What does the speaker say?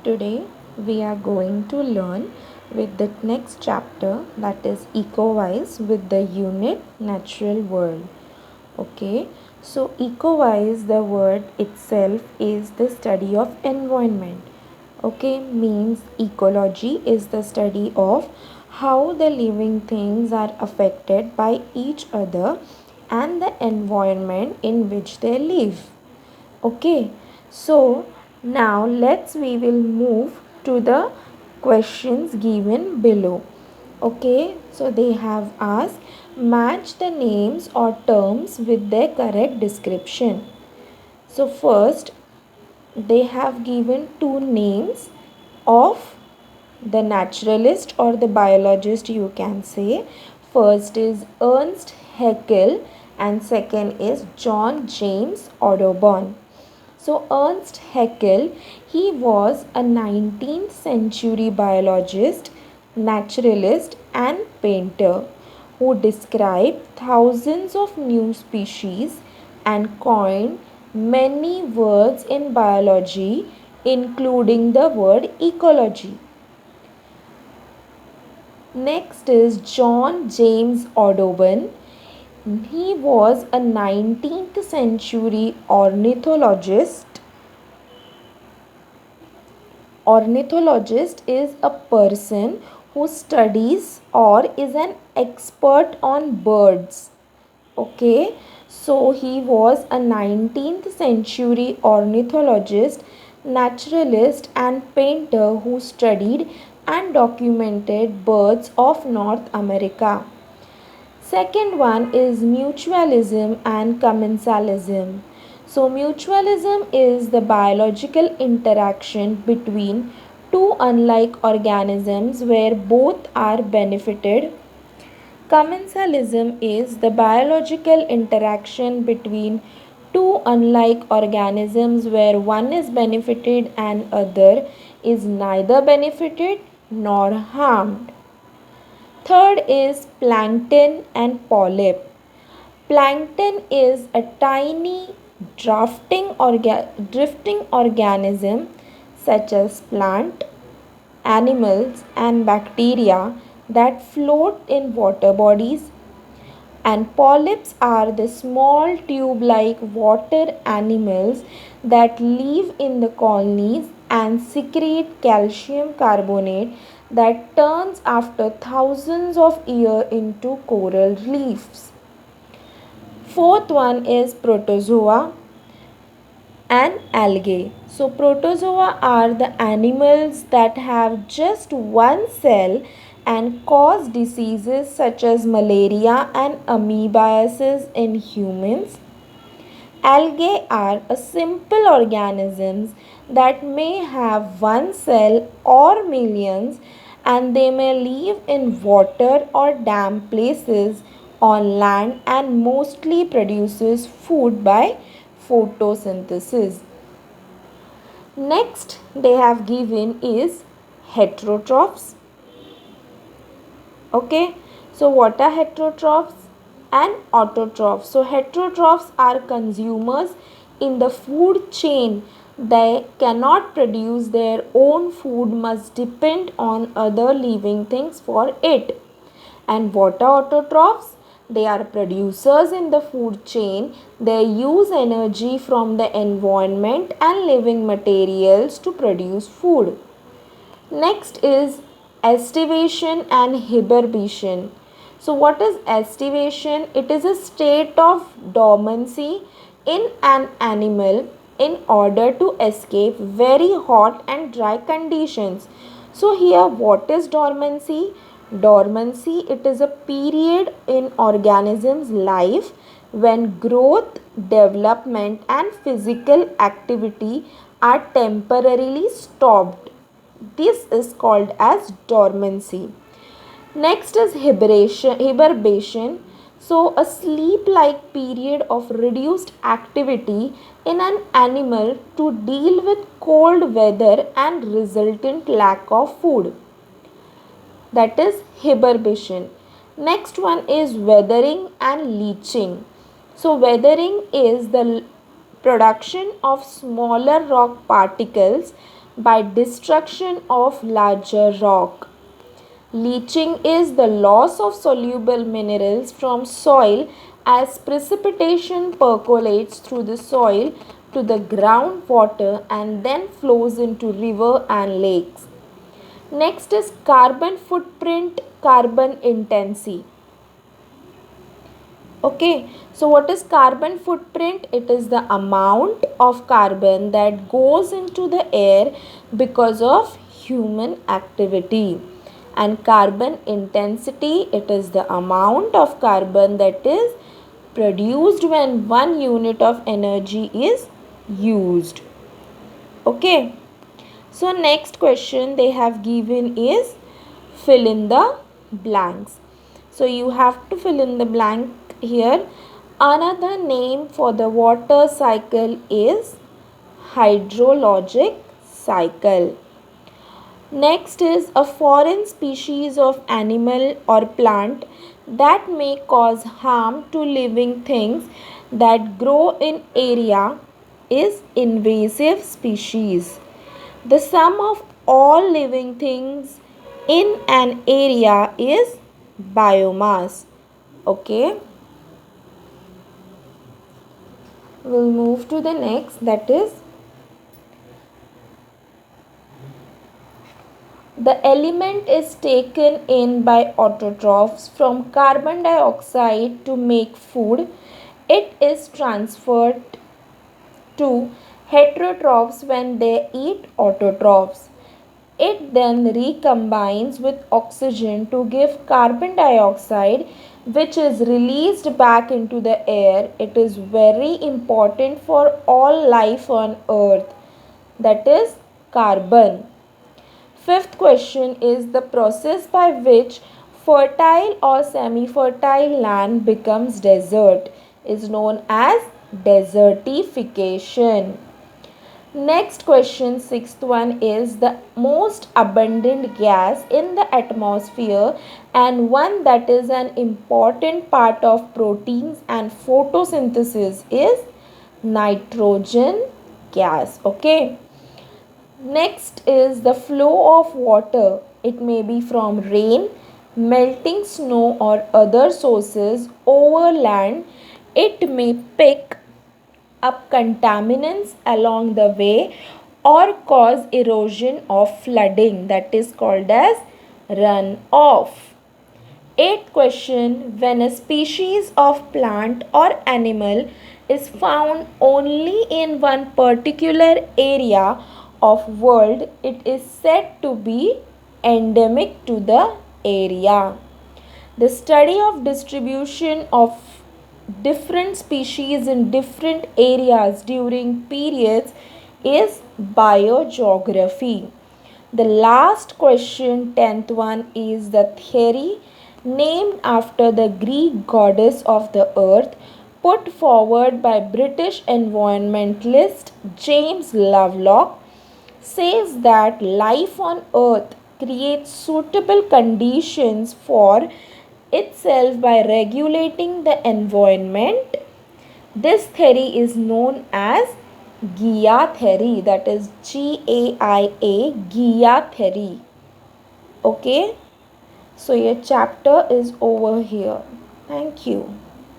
Today we are going to learn with the next chapter, that is EcoWise, with the unit Natural World. Okay, so EcoWise, the word itself is the study of environment. Okay, means ecology is the study of how the living things are affected by each other and the environment in which they live. Okay, so now we will move to the questions given below. Okay, so they have asked match the names or terms with their correct description. So first they have given two names of the naturalist or the biologist, you can say. First is Ernst Haeckel and second is John James Audubon. So Ernst Haeckel, he was a 19th century biologist, naturalist and painter who described thousands of new species and coined many words in biology, including the word ecology. Next is John James Audubon. He was a 19th century ornithologist. Ornithologist is a person who studies or is an expert on birds. Okay, so he was a 19th century ornithologist, naturalist and painter who studied and documented birds of North America. Second one is mutualism and commensalism. So mutualism is the biological interaction between two unlike organisms where both are benefited. Commensalism is the biological interaction between two unlike organisms where one is benefited and other is neither benefited nor harmed. Third is plankton and polyp. Plankton is a tiny drifting organism such as plant, animals and bacteria that float in water bodies, and polyps are the small tube-like water animals that live in the colonies and secrete calcium carbonate that turns after thousands of years into coral reefs. Fourth one is protozoa and algae. So protozoa are the animals that have just one cell and cause diseases such as malaria and amoebiasis in humans. Algae are a simple organisms that may have one cell or millions, and they may live in water or damp places on land and mostly produces food by photosynthesis. Next they have given is heterotrophs. Okay, so what are heterotrophs and autotrophs? So heterotrophs are consumers in the food chain. They cannot produce their own food, must depend on other living things for it. And what are autotrophs? They are producers in the food chain. They use energy from the environment and living materials to produce food. Next is estivation and hibernation. So what is estivation? It is a state of dormancy in an animal in order to escape very hot and dry conditions. So here what is dormancy? Dormancy, it is a period in organism's life when growth, development and physical activity are temporarily stopped. This is called as dormancy. Next is hibernation. So a sleep-like period of reduced activity in an animal to deal with cold weather and resultant lack of food. That is hibernation. Next one is weathering and leaching. So weathering is the production of smaller rock particles by destruction of larger rock. Leaching is the loss of soluble minerals from soil as precipitation percolates through the soil to the groundwater and then flows into river and lakes. Next is carbon footprint, carbon intensity. Okay, so what is carbon footprint? It is the amount of carbon that goes into the air because of human activity. And carbon intensity, it is the amount of carbon that is produced when 1 unit of energy is used. Okay, so next question they have given is fill in the blanks. So you have to fill in the blank here. Another name for the water cycle is hydrologic cycle. Next is a foreign species of animal or plant that may cause harm to living things that grow in area is invasive species. The sum of all living things in an area is biomass. Okay. We'll move to the next, that is the element is taken in by autotrophs from carbon dioxide to make food. It is transferred to heterotrophs when they eat autotrophs. It then recombines with oxygen to give carbon dioxide, which is released back into the air. It is very important for all life on earth, that is carbon. Fifth question is the process by which fertile or semi-fertile land becomes desert is known as desertification. Next question, sixth one, is the most abundant gas in the atmosphere and one that is an important part of proteins and photosynthesis is nitrogen gas. Okay. Next is the flow of water. It may be from rain, melting snow or other sources over land. It may pick up contaminants along the way or cause erosion or flooding, that is called as runoff. Eighth question, when a species of plant or animal is found only in one particular area of world, it is said to be endemic to the area. The study of distribution of different species in different areas during periods is biogeography. The last question, 10th one, is the theory named after the Greek goddess of the earth put forward by British environmentalist James Lovelock says that life on earth creates suitable conditions for itself by regulating the environment. This theory is known as Gaia theory, that is GAIA, Gaia theory. Okay, so your chapter is over here. Thank you.